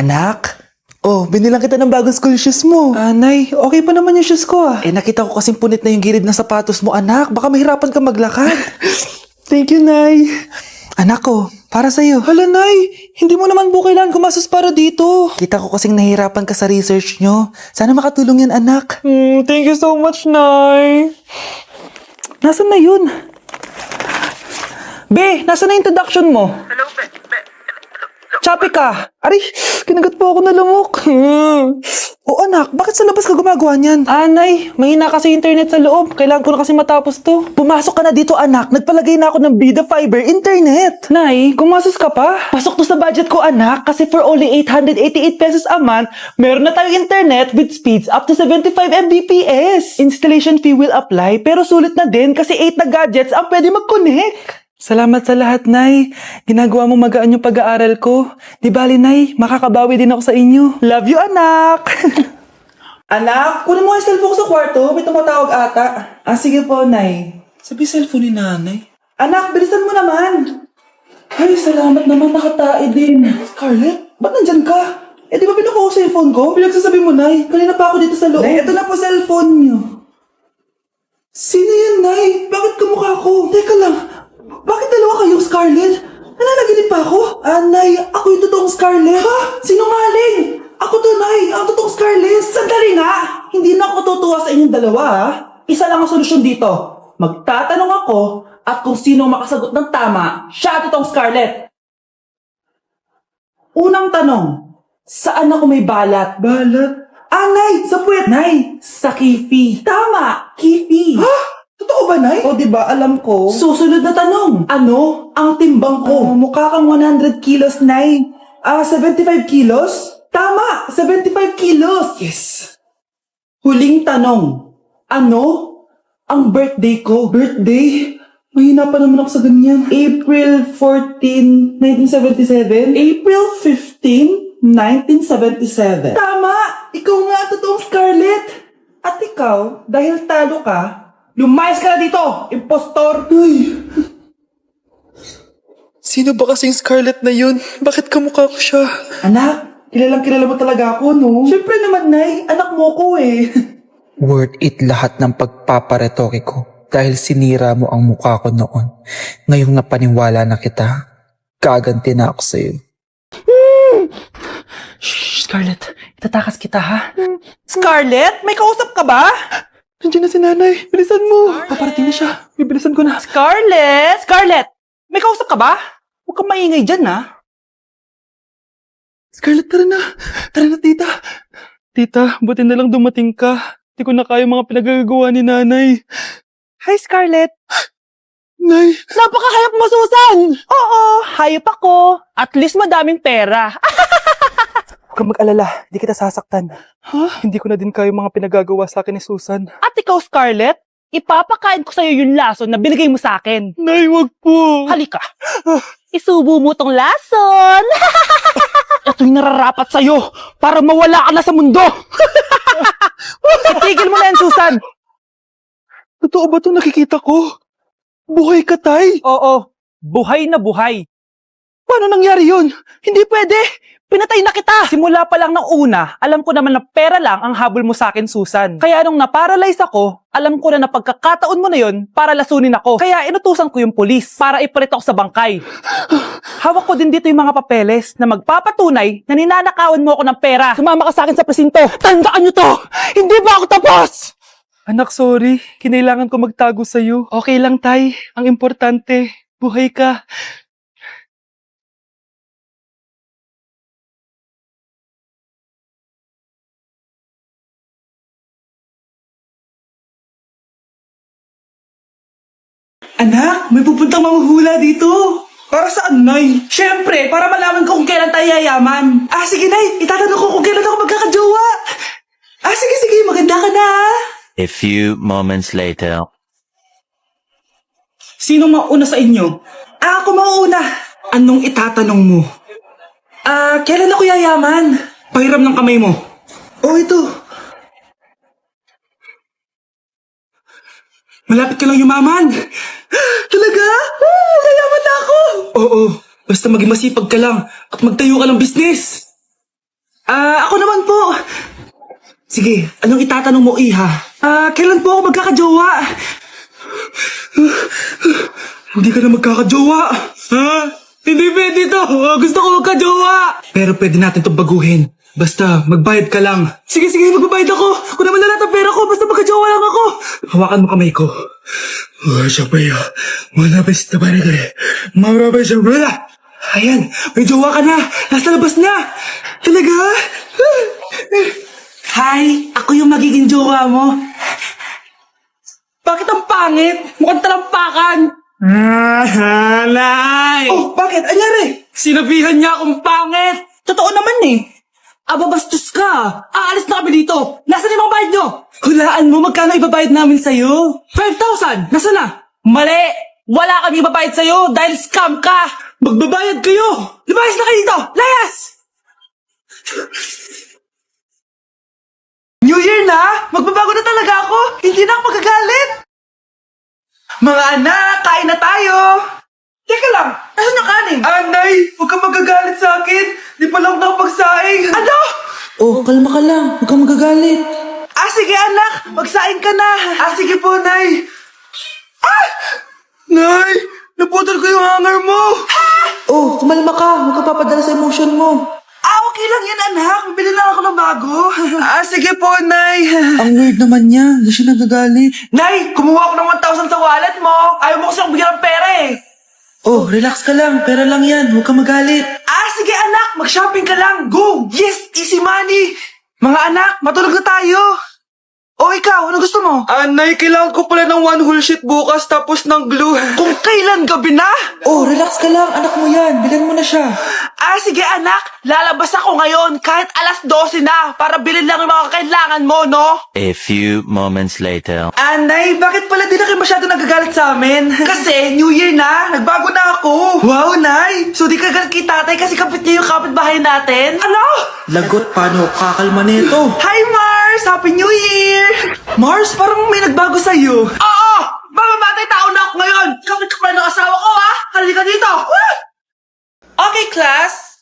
Anak? Oh, binilang kita ng bagong school shoes mo. Nay, okay pa naman yung shoes ko Nakita ko kasing punit na yung gilid ng sapatos mo, anak. Baka mahirapan ka maglakad. Thank you, Nay. Anak ko, para sa'yo. Hala, Nay, hindi mo naman po kailangan gumastos para dito. Kita ko kasing nahihirapan ka sa research nyo. Sana makatulong yan, anak. Thank you so much, Nay. Nasaan na yun? Be, nasaan na introduction mo? Hello, be. Choppy ka! Aray, kinagat po ako na lamok. O anak, bakit sa labas ka gumagawa niyan? Nay, mahina kasi internet sa loob. Kailangan ko na kasi matapos to. Pumasok ka na dito, anak. Nagpalagay na ako ng Bida Fiber Internet. Nay, gumastos ka pa? Pasok to sa budget ko, anak. Kasi for only 888 pesos a month, meron na tayong internet with speeds up to 75 Mbps. Installation fee will apply, pero sulit na din kasi 8 na gadgets ang pwede mag-connect. Salamat sa lahat, Nay. Ginagawa mo magaan yung pag-aaral ko. Di bali, Nay, makakabawi din ako sa inyo. Love you, anak! Anak, kunin mo ang cellphone ko sa kwarto. May tumatawag ata. Sige po, Nay. Sabi cellphone ni Nanay. Anak, bilisan mo naman. Ay, salamat naman, nakatae din. Scarlett, ba't nandyan ka? Di ba pinukuha ko sa cellphone ko? Pinagsasabi mo, Nay. Kanina pa ako dito sa loob. Nay, ito na po cellphone niyo. Sino yan, Nay? Bakit kamukha ko? Teka lang. Bakit dalawa kayong Scarlett? Nananaginip pa ako? Nay, ako yung totoong Scarlett. Ha? Sinungaling! Ako to, Nay. Ang totoong Scarlett. Sandali nga! Hindi na ako tutuwa sa inyong dalawa, ha? Isa lang ang solusyon dito. Magtatanong ako at kung sino makasagot ng tama, siya ang totoong Scarlett. Unang tanong, saan ako may balat? Balat? Nay, sa puwet. Nay, sa kifi. Tama, kifi. Ha? Totoo ba, Nay? O, diba, alam ko. Susunod na tanong. Ano ang timbang ko? Mukha kang 100 kilos, Nay. 75 kilos? Tama, 75 kilos. Yes. Huling tanong. Ano ang birthday ko? Birthday? Mahina pa naman ako sa ganyan. April 14, 1977? April 15, 1977. Tama! Ikaw nga, totoong Scarlett. At ikaw, dahil talo ka, lumayas ka na dito, impostor! Ay! Sino ba kasing Scarlett na yun? Bakit kamukha ko siya? Anak, kilala mo talaga ako, no? Siyempre naman, Nay. Anak mo ko eh. Worth it lahat ng pagpaparetoke ko dahil sinira mo ang mukha ko noon. Ngayong napaniwala na kita, gaganti na ako sa'yo. Shh, Scarlett, itatakas kita, ha? Scarlett, may kausap ka ba? Nandiyan na si Nanay. Bilisan mo. Paparating na siya. Bibilisan ko na. Scarlett! Scarlett! May kausap ka ba? Huwag kang maingay dyan, ha? Scarlett, tara na. Tara na, tita. Tita, buti na lang dumating ka. Di ko na kaya mga pinagagawa ni Nanay. Hi, Scarlett. Nay, Napakahayop mo, Susan! Oo, hayop ako. At least madaming pera. huwag kang mag-alala. Di kita sasaktan. Ha? Hindi ko na din kaya mga pinagagawa sa akin ni Susan. At ikaw, Scarlett, ipapakain ko sa'yo yung lason na binigay mo sa akin. Nay, wag po. Halika. Isubo mo tong lason. Ito'y nararapat sa'yo para mawala ka na sa mundo. Itigil mo na yan, Susan. Totoo ba itong nakikita ko? Buhay ka, Tay? Oo, buhay na buhay. Paano nangyari yun? Hindi pwede. Pinatay na kita. Simula pa lang ng una, alam ko naman na pera lang ang habol mo sa akin, Susan. Kaya nung na-paralyze ako, alam ko na pagkakataon mo na yon para lasunin ako. Kaya inutusan ko yung pulis para ipalit ako sa bangkay. Hawak ko din dito yung mga papeles na magpapatunay na ninanakawan mo ako ng pera. Sumama ka sa akin sa presinto. Tandaan nyo to! Hindi ba ako tapos? Anak, sorry. Kinailangan ko magtago sa'yo. Okay lang, Tay. Ang importante, buhay ka. Anak, may pupuntang manghuhula dito. Para saan, Nay? Siyempre, para malaman ko kung kailan tayo yayaman. Sige, Nay. Itatanong ko kung kailan ako magkakajowa. Sige. Maganda ka na. A few moments later. Sino mauna sa inyo? Ako mauna. Anong itatanong mo? Kailan ako yayaman? Pahiram ng kamay mo. Ito. Malapit ka lang yumaman. Talaga? Yayaman na ako. Oo, basta maging masipag ka lang at magtayo ka ng business. Ako naman po. Sige, anong itatanong mo, Iha? Kailan po ako magkakajowa? Hindi ka na magkakajowa. Ha? Hindi pwede to. Gusto ko magkajowa. Pero pwede natin to baguhin. Basta, magbayad ka lang. Sige, magbabayad ako. Kung naman na lahat ang pera ko, basta magkajowa lang ako. Hawakan mo kamay ko. Malabas na ba rin eh? Malabas na ba? Ayan, may jowa ka na. Nasa labas na. Talaga? Hi, ako yung magiging jowa mo. Bakit ang pangit? Mukhang talampakan. Nay! Oh, bakit? Anyari? Sinabihan niya akong pangit. Totoo naman eh. Ababastos ka. Aalis na kami dito. Nasaan yung mga bayad nyo? Hulaan mo magkano ibabayad namin sa'yo. 5,000. Nasaan na? Mali. Wala kami ibabayad sa'yo dahil scam ka. Magbabayad kayo. Lumayas na kayo dito. Layas! New Year na! Magbabago na talaga ako! Hindi na ako magagalit! Mga anak, kain na tayo! Teka lang, nasan yung kanin? Nay, huwag kang magagalit sa akin! Di pa lang nakapagsaing! Ano? Oh, kalma ka lang. Huwag kang magagalit. Sige anak, magsaing ka na. Sige po, Nay. Nay, naputol ko yung hanger mo! Oh, kumalma ka. Huwag ka papadala sa emotion mo. Okay lang yan, anak. Bibili lang ako ng bago. Sige po, Nay. Ang weird naman niya. Hindi siya nagagalit. Nay, kumuha ako ng 1,000 sa wallet mo. Ayaw mo kasi bigyan ng pera eh. Oh, relax ka lang. Pera lang yan. Huwag ka magalit. Sige anak, mag-shopping ka lang. Go! Yes, easy money. Mga anak, matulog na tayo. Ikaw, ano gusto mo? Nay, kailangan ko pala ng 1 whole sheet bukas tapos ng glue. Kung kailan gabi na? Relax ka lang. Anak mo yan. Bilan mo na siya. Sige anak, lalabas ako ngayon kahit alas 12 na para bilhin lang yung mga kailangan mo, no? A few moments later. Nay, bakit pala di na kayo masyado nagagalit sa amin? Kasi, New Year na, nagbago na ako. Wow, Nay! So di ka galit kay tatay kasi kapit niya yung kapitbahay natin? Ano? Lagot, paano kakalma nito? Hi, Mars! Happy New Year! Mars, parang may nagbago sa'yo. Oo! Mamamatay tao na ako ngayon! Kapit ka pala ng asawa ko, ha? Halika dito! Okay, class.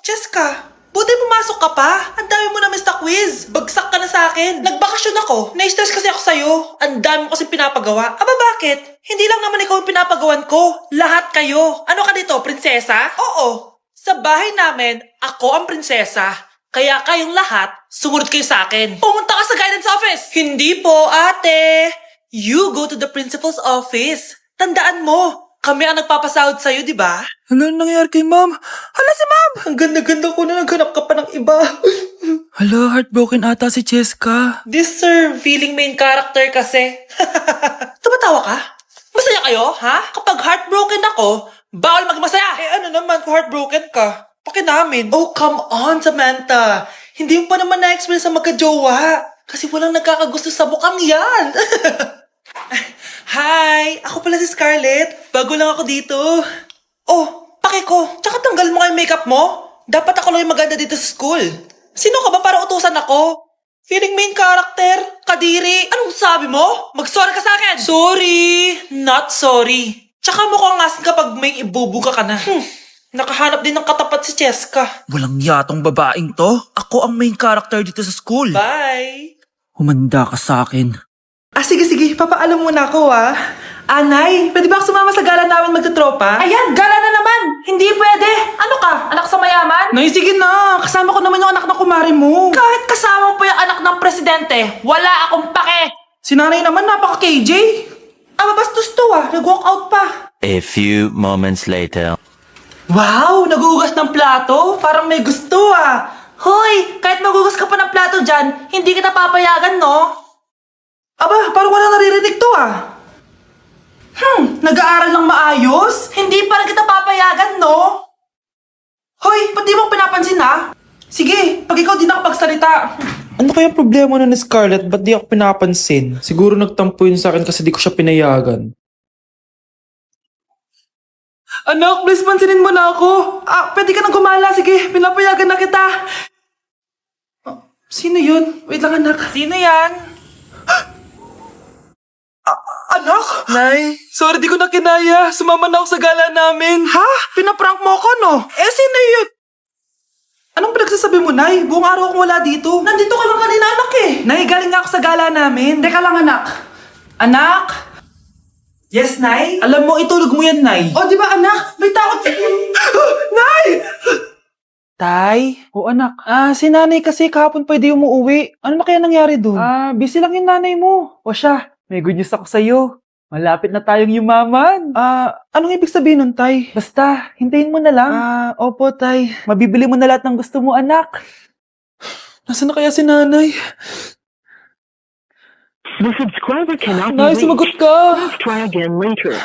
Jessica, buti pumasok ka pa. Ang dami mo na miss na quiz. Bagsak ka na sa akin. Nagbakasyon ako. Na-stress kasi ako sa'yo. Ang dami mo kasi pinapagawa. Bakit? Hindi lang naman ikaw yung pinapagawan ko. Lahat kayo. Ano ka dito, prinsesa? Oo. Sa bahay namin, ako ang prinsesa. Kaya kayong lahat, sumunod kayo sa akin. Pumunta ka sa guidance office. Hindi po, ate. You go to the principal's office. Tandaan mo, kami ang nagpapasahod sa'yo, di ba? Ano nangyari kay ma'am? Hala si ma'am! Ang ganda-ganda ko na naghanap ka pa ng iba. Hala, heartbroken ata si Cheska. This sir, feeling main character kasi. Tumatawa ka? Masaya kayo, ha? Kapag heartbroken ako, bawal maging masaya. Ano naman kung heartbroken ka? Pakinamin. Oh, come on, Samantha. Hindi mo pa naman na-experience sa magka-jowa. Kasi walang nagkakagusto sa mukhang yan. Hi! Ako pala si Scarlett. Bago lang ako dito. Pake ko. Tsaka tanggal mo nga yung makeup mo. Dapat ako lang yung maganda dito sa school. Sino ka ba para utusan ako? Feeling main character? Kadiri? Anong sabi mo? Mag-sorry ka sa akin! Sorry! Not sorry. Tsaka mukhang asin kapag may ibubuga ka na. Nakahanap din ng katapat si Cheska. Walang yatong babaeng to. Ako ang main character dito sa school. Bye! Humanda ka sa akin. Sige. Papaalam muna ako, Nay, pwede ba ako sumama sa gala namin magtutropa? Ayan, gala na naman! Hindi pwede! Ano ka? Anak sa mayaman? Nay, sige na! Kasama ko naman yung anak ng kumari mo. Kahit kasama mo pa yung anak ng presidente, wala akong pake! Si nanay naman, napaka-KJ. Bastos to, nag-walk out pa. A few moments later. Wow, nagugas ng plato? Parang may gusto, Hoy, kahit magugas ka pa ng plato dyan, hindi kita papayagan, no? Parang wala naririnig to, nag-aaral ng maayos? Hindi pa rin kita papayagan, no? Hoy, ba't di mo pinapansin, Sige, pag ikaw di nakapagsalita. Ano kaya problema na ni Scarlett? Ba't di ako pinapansin? Siguro nagtampo yun sa akin kasi di ko siya pinayagan. Anak, please pansinin mo na ako. Pwede ka nang gumala. Sige, pinapayagan na kita. Sino yun? Wait lang, anak. Sino yan? Anak? Nay, sorry di ko na kinaya. Sumama na ako sa gala namin. Ha? Pinaprank mo ako, no? Sino yun? Anong pinagsasabi mo, Nay? Buong araw akong wala dito. Nandito ka lang kanina, anak eh. Nay, galing nga ako sa gala namin. Teka lang, anak. Anak? Yes, Nay? Alam mo, itulog mo yan, Nay. Oh, di ba, anak? May takot sa... Nay! Tay? O anak. Si nanay kasi kahapon pwede umuwi. Ano na kaya nangyari dun? Busy lang yung nanay mo. O siya, may good news ako sa'yo. Malapit na tayong yumaman. Anong ibig sabihin nun, Tay? Basta, hintayin mo na lang. Opo, Tay. Mabibili mo na lahat ng gusto mo, anak. Nasaan na kaya si nanay? The subscriber cannot be Nay, reached. sumagot ka. Please try again later.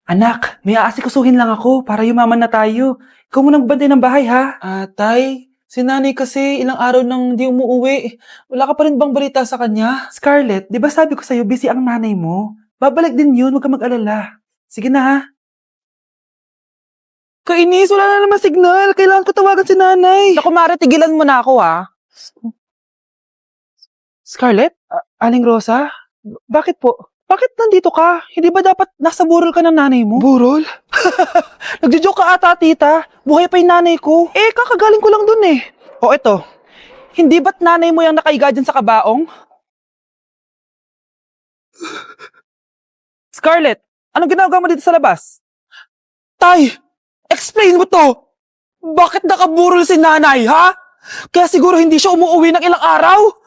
Anak, may aasikasuhin lang ako para yumaman na tayo. Ikaw munang bantay ng bahay, ha? Tay, si nanay kasi ilang araw nang di umuuwi. Wala ka pa rin bang balita sa kanya? Scarlett, di ba sabi ko sa'yo busy ang nanay mo? Babalik din yun, huwag ka mag-alala. Sige na, ha? Kainis, wala na naman signal. Kailangan ko tawagan si nanay. Naku, Mara, tigilan mo na ako, ha? Scarlett? Aling Rosa? Bakit po? Bakit nandito ka? Hindi ba dapat nasa burol ka ng nanay mo? Burol? Nagjo-joke ka ata, tita. Buhay pa yung nanay ko. Kakagaling ko lang dun eh. O eto, hindi ba't nanay mo yung nakaiga dyan sa kabaong? Scarlett, anong ginagawa mo dito sa labas? Tay, explain mo to. Bakit nakaburol si nanay, ha? Kaya siguro hindi siya umuwi ng ilang araw?